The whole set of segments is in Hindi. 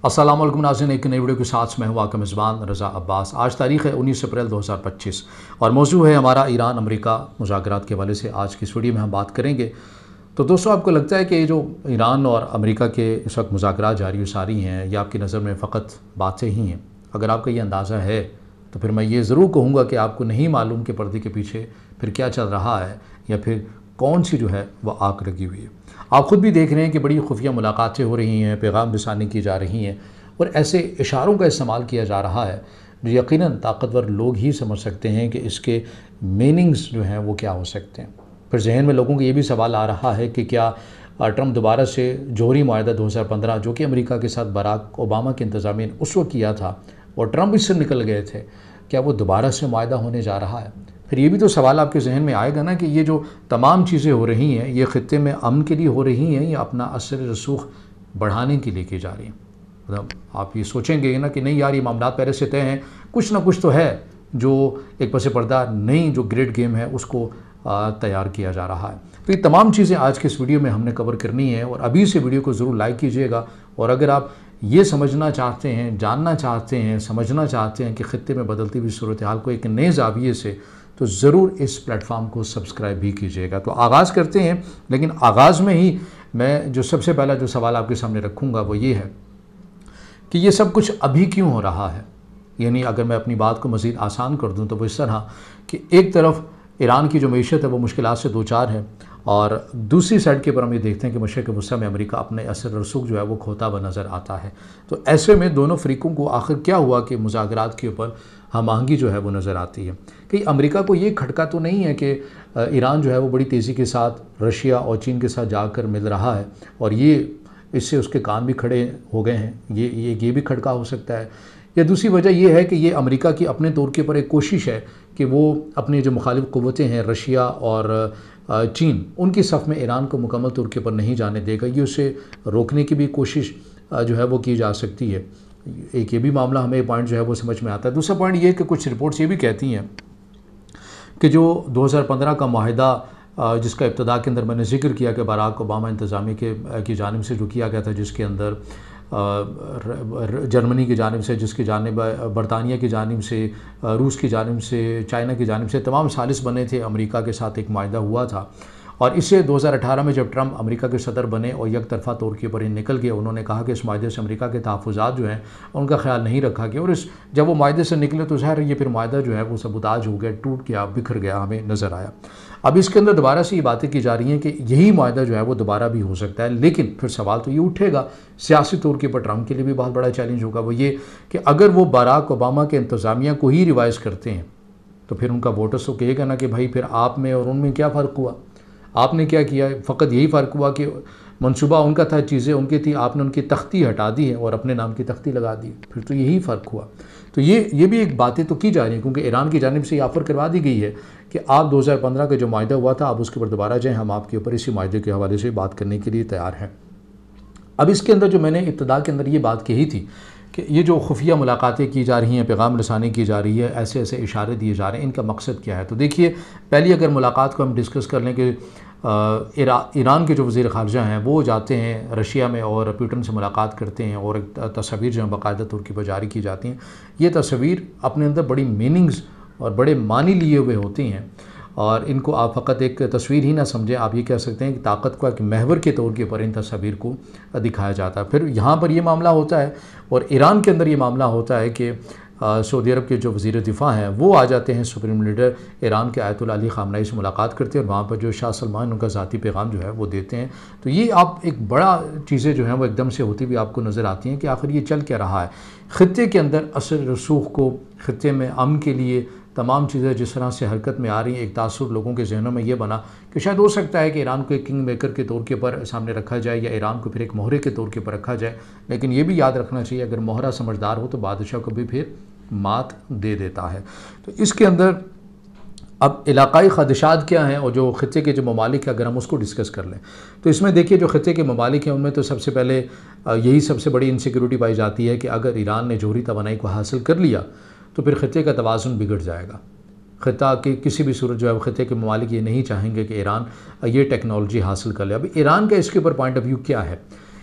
अस्सलाम वालेकुम नाज़रीन, एक नई वीडियो के साथ मैं हूँ आपका मेज़बान रज़ा अब्बास। आज तारीख़ है 19 अप्रैल 2025 और मौजू है हमारा ईरान अमेरिका मुज़ाकरात के हवाले से। आज की इस वीडियो में हम बात करेंगे। तो दोस्तों, आपको लगता है कि ये जो ईरान और अमेरिका के इस वक्त मुज़ाकरात जारी व सारी हैं, ये आपकी नज़र में फ़कत बातें ही हैं? अगर आपका ये अंदाज़ा है तो फिर मैं ये ज़रूर कहूँगा कि आपको नहीं मालूम कि पर्दे के पीछे फिर क्या चल रहा है या फिर कौन सी जो है वह आग लगी हुई है। आप ख़ुद भी देख रहे हैं कि बड़ी खुफिया मुलाकातें हो रही हैं, पैगाम रसानी की जा रही हैं और ऐसे इशारों का इस्तेमाल किया जा रहा है जो यकीनन ताकतवर लोग ही समझ सकते हैं कि इसके मीनिंग्स जो हैं वो क्या हो सकते हैं। फिर जहन में लोगों को ये भी सवाल आ रहा है कि क्या ट्रंप दोबारा से जोहरी मुआहदा 2015 जो कि अमेरिका के साथ बराक ओबामा की इंतज़ामिया ने उस वक्त किया था और ट्रंप इससे निकल गए थे, क्या वो दोबारा से मुआहदा होने जा रहा है? फिर ये भी तो सवाल आपके जहन में आएगा ना कि ये जो तमाम चीज़ें हो रही हैं, ये ख़ित्ते में अमन के लिए हो रही हैं या अपना असर रसूख बढ़ाने के लिए की जा रही हैं? मतलब आप ये सोचेंगे ना कि नहीं यार, ये मामला पहले से तय हैं, कुछ ना कुछ तो है जो एक पसे पर्दा नई जो ग्रेट गेम है उसको तैयार किया जा रहा है। तो ये तमाम चीज़ें आज के इस वीडियो में हमने कवर करनी है और अभी से वीडियो को ज़रूर लाइक कीजिएगा। और अगर आप ये समझना चाहते हैं, जानना चाहते हैं, समझना चाहते हैं कि ख़ित्ते में बदलती हुई सूरत हाल को एक नए ज़ाविये से, तो ज़रूर इस प्लेटफॉर्म को सब्सक्राइब भी कीजिएगा। तो आगाज़ करते हैं, लेकिन आगाज़ में ही मैं जो सबसे पहला जो सवाल आपके सामने रखूँगा वो ये है कि ये सब कुछ अभी क्यों हो रहा है। यानी अगर मैं अपनी बात को मज़ीद आसान कर दूँ तो वो इस तरह कि एक तरफ ईरान की जो मईशत है वो मुश्किलात से दो चार है और दूसरी साइड के ऊपर हम ये देखते हैं कि मशरिक़ वस्ती में अमेरिका अपने असर रसूख जो है वो खोता हुआ नज़र आता है। तो ऐसे में दोनों फ़रीक़ों को आखिर क्या हुआ कि मुज़ाकरात के ऊपर हम आहंगी जो है वो नज़र आती है। कि अमेरिका को ये खटका तो नहीं है कि ईरान जो है वो बड़ी तेज़ी के साथ रशिया और चीन के साथ जाकर मिल रहा है और ये इससे उसके कान भी खड़े हो गए हैं, ये भी खटका हो सकता है। या दूसरी वजह यह है कि ये अमेरिका की अपने तौर के ऊपर एक कोशिश है कि वो अपने जो मुखालिफ क़ुव्वतें हैं रशिया और चीन, उनकी सफ़ में ईरान को मुकम्मल तौर के ऊपर नहीं जाने देगा। ये उसे रोकने की भी कोशिश जो है वो की जा सकती है। एक ये भी मामला हमें पॉइंट जो है वो समझ में आता है। दूसरा पॉइंट ये है कि कुछ रिपोर्ट्स ये भी कहती हैं कि जो 2015 का मुआहदा जिसका इब्तदा के अंदर मैंने जिक्र किया कि बराक ओबामा इंतज़ामिया की जानिब से जो किया गया था, जिसके अंदर जर्मनी की जानिब से, जिसकी जानिब बरतानिया की जानिब से, रूस की जानिब से, चाइना की जानिब से तमाम सालिस बने थे, अमेरिका के साथ एक मुआहदा हुआ था। और इससे 2018 में जब ट्रंप अमेरिका के सदर बने और एक तरफ़ा तौर के ऊपर निकल गए, उन्होंने कहा कि इस मुआहदे से अमेरिका के तहफ़्फ़ुज़ात जो हैं उनका ख्याल नहीं रखा गया और जब वो मुआहदे से निकले तो ज़ाहिर ये फिर मुआहदा जो है वो सबूताज हो गया, टूट गया, बिखर गया, हमें नज़र आया। अब इसके अंदर दोबारा से ये बातें की जा रही हैं कि यही मुआहदा जो है वो दोबारा भी हो सकता है। लेकिन फिर सवाल तो ये उठेगा सियासी तौर के ऊपर ट्रंप के लिए भी बहुत बड़ा चैलेंज होगा, वो ये कि अगर वो बराक ओबामा के इंतज़ामिया को ही रिवाइज़ करते हैं तो फिर उनका वोटर्स तो कहेगा ना कि भाई फिर आप में और उनमें क्या फ़र्क हुआ, आपने क्या किया। फ़कत यही फ़र्क हुआ कि मंसूबा उनका था, चीज़ें उनकी थी, आपने उनकी तख्ती हटा दी है और अपने नाम की तख्ती लगा दी, फिर तो यही फ़र्क हुआ। तो ये भी एक बातें तो की जा रही हैं क्योंकि ईरान की जानिब से ये ऑफ़र करवा दी गई है कि आप 2015 का जो मुआहदा हुआ था आप उसके ऊपर दोबारा जाएँ, हम आपके ऊपर इसी मुआहदे के हवाले से बात करने के लिए तैयार हैं। अब इसके अंदर जो मैंने इब्तिदा के अंदर ये बात कही थी कि ये जो खुफिया मुलाकातें की जा रही हैं, पैगाम रसानी की जा रही है, ऐसे ऐसे इशारे दिए जा रहे हैं, इनका मकसद क्या है? तो देखिए, पहली अगर मुलाकात को हम डिस्कस कर लें कि ईरान के जो वज़ीर ख़ारजा हैं वो जाते हैं रशिया में और पुतिन से मुलाकात करते हैं और एक तस्वीर जो है बाकायदा तौर पर जारी की जाती हैं। ये तस्वीर अपने अंदर बड़ी मीनिंग्स और बड़े मानी लिए हुए होती हैं और इनको आप फ़कत एक तस्वीर ही ना समझें, आप ये कह सकते हैं कि ताकत का एक महवर के तौर के ऊपर इन तस्वीर को दिखाया जाता है। फिर यहाँ पर ये मामला होता है और ईरान के अंदर ये मामला होता है कि सऊदी अरब के जो वज़ीर दिफ़ा हैं वो आ जाते हैं, सुप्रीम लीडर ईरान के आयतुल्लाह अली ख़ामनेई से मुलाकात करते हैं और वहाँ पर जो शाह सलमान उनका ज़ाती पैगाम जो है वो देते हैं। तो ये आप एक बड़ा चीज़ें जो हैं वो एकदम से होती हुई आपको नज़र आती हैं कि आखिर ये चल क्या रहा है। ख़ित्ते के अंदर असर रसूख को, ख़ित्ते में अमन के लिए तमाम चीज़ें जिस तरह से हरकत में आ रही हैं, एक तासुर लोगों के जहनों में ये बना कि शायद हो सकता है कि ईरान को एक किंग मेकर के तौर के ऊपर सामने रखा जाए या ईरान को फिर एक मोहरे के तौर के ऊपर रखा जाए। लेकिन ये भी याद रखना चाहिए, अगर मोहरा समझदार हो तो बादशाह को भी फिर मात दे देता है। तो इसके अंदर अब इलाकाई ख़दशात क्या हैं और जो ख़ित्ते के जो ममालिक हैं अगर हम उसको डिस्कस कर लें तो इसमें देखिए जो ख़ित्ते के ममालिक हैं उनमें तो सबसे पहले यही सबसे बड़ी इनसिक्योरिटी पाई जाती है कि अगर ईरान ने जोहरी तवानाई को हासिल कर लिया तो फिर ख़ित्ते का तवाज़ुन बिगड़ जाएगा। ख़ित्ता की किसी भी सूरत जो है ख़ित्ते के ममालिक ये नहीं चाहेंगे कि ईरान ये टेक्नोलॉजी हासिल कर ले। अब ईरान का इसके ऊपर पॉइंट ऑफ व्यू क्या है?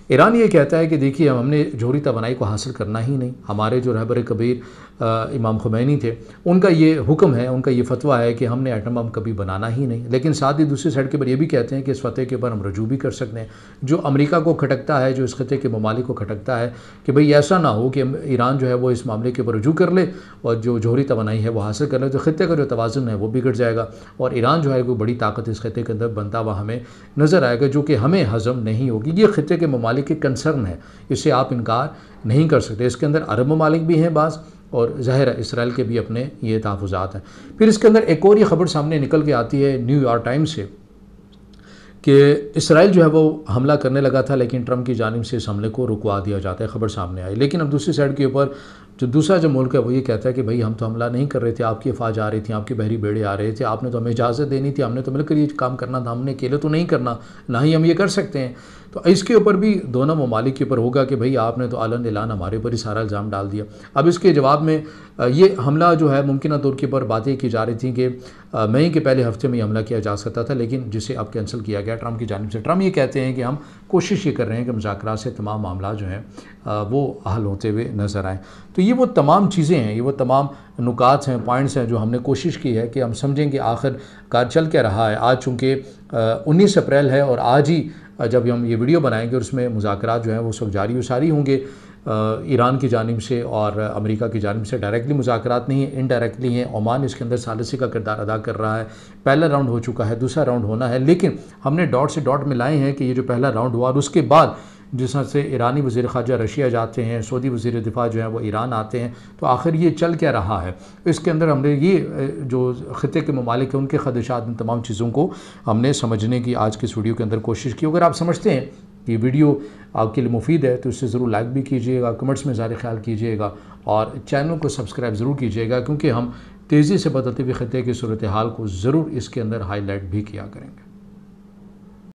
ईरान ये कहता है कि देखिए हमने जोहरी तवानाई को हासिल करना ही नहीं। हमारे जो रहबर कबीर इमाम खुमैनी थे, उनका ये हुक्म है, उनका ये फतवा है कि हमने एटम बम कभी बनाना ही नहीं। लेकिन साथ ही दूसरी साइड के ऊपर ये भी कहते हैं कि इस फतह के ऊपर हम रजू भी कर सकते हैं। जो अमेरिका को खटकता है, जो इस खत्े के ममालिक को खटकता है कि भाई ऐसा ना हो कि ईरान जो है वो इस मामले के ऊपर रजू कर ले और जो जोहरी तवानाई है वो हासिल कर ले, तो खत्े का जो तवाज़ुन है वो बिगड़ जाएगा और ईरान जो है कोई बड़ी ताकत इस खत्े के अंदर बनता हुआ हमें नज़र आएगा, जो कि हमें हज़म नहीं होगी। ये खत्े के ममालिक के कंसर्न है, इससे आप इनकार नहीं कर सकते। इसके अंदर अरब ममालिक भी हैं बाज़, और ज़ाहिर है इसराइल के भी अपने ये तहफ़्फ़ुज़ात हैं। फिर इसके अंदर एक और ये ख़बर सामने निकल के आती है न्यूयॉर्क टाइम्स से कि इसराइल जो है वो हमला करने लगा था, लेकिन ट्रंप की जानिब से इस हमले को रुकवा दिया जाता है, ख़बर सामने आई। लेकिन अब दूसरी साइड के ऊपर जो मुल्क है वो ये कहता है कि भाई हम तो हमला नहीं कर रहे थे, आपकी अफवाज आ रही थी, आपके बहरी बेड़े आ रहे थे, आपने तो हमें इजाज़त देनी थी, हमने तो मिलकर ये काम करना था, हमने अकेले तो नहीं करना, ना ही हम ये कर सकते हैं। तो इसके ऊपर भी दोनों ममालिक के ऊपर होगा कि भाई आपने तो आलन एलान हमारे ऊपर ही सारा इल्ज़ाम डाल दिया। अब इसके जवाब में ये हमला जो है मुमकिन तौर के ऊपर बातें की जा रही थी कि मई के पहले हफ्ते में हमला किया जा सकता था, लेकिन जिसे अब कैंसिल किया गया ट्रंप की जानिब से। ट्रंप ये कहते हैं कि हम कोशिश ये कर रहे हैं कि मुज़ाकरात से तमाम मामला जो हैं वो हल होते हुए नज़र आएँ। तो ये वो तमाम चीज़ें हैं, ये वो तमाम नुकात हैं, पॉइंट्स हैं जो हमने कोशिश की है कि हम समझें कि आखिर कार चल क्या रहा है। आज चूँकि 19 अप्रैल है और आज ही जब हम ये वीडियो बनाएंगे और उसमें मुज़ाकरात जो हैं वो उस वक्त जारी व सारी होंगे ईरान की जानिब से और अमेरिका की जानिब से। डायरेक्टली मुज़ाकरात नहीं है, इनडायरेक्टली हैं। ओमान इसके अंदर सालिसी का किरदार अदा कर रहा है। पहला राउंड हो चुका है, दूसरा राउंड होना है, लेकिन हमने डॉट से डॉट मिलाए हैं कि ये जो पहला राउंड हुआ और उसके बाद जिस तरह से ईरानी वज़ीर ख़ारजा रशिया जाते हैं, सऊदी वज़ीर दिफ़ा जो हैं वो ईरान आते हैं, तो आखिर ये चल क्या रहा है। इसके अंदर हमने ये जो ख़ित्ते के ममालिक हैं उनके ख़दशात, इन तमाम चीज़ों को हमने समझने की आज की इस वीडियो के अंदर कोशिश की। अगर आप समझते हैं कि वीडियो आपके लिए मुफीद है तो इसे ज़रूर लाइक भी कीजिएगा, कमेंट्स में ज़ाहिर ख्याल कीजिएगा और चैनल को सब्सक्राइब ज़रूर कीजिएगा, क्योंकि हम तेज़ी से बदलते हुए ख़ित्ते की सूरत हाल को ज़रूर इसके अंदर हाईलाइट भी किया करेंगे।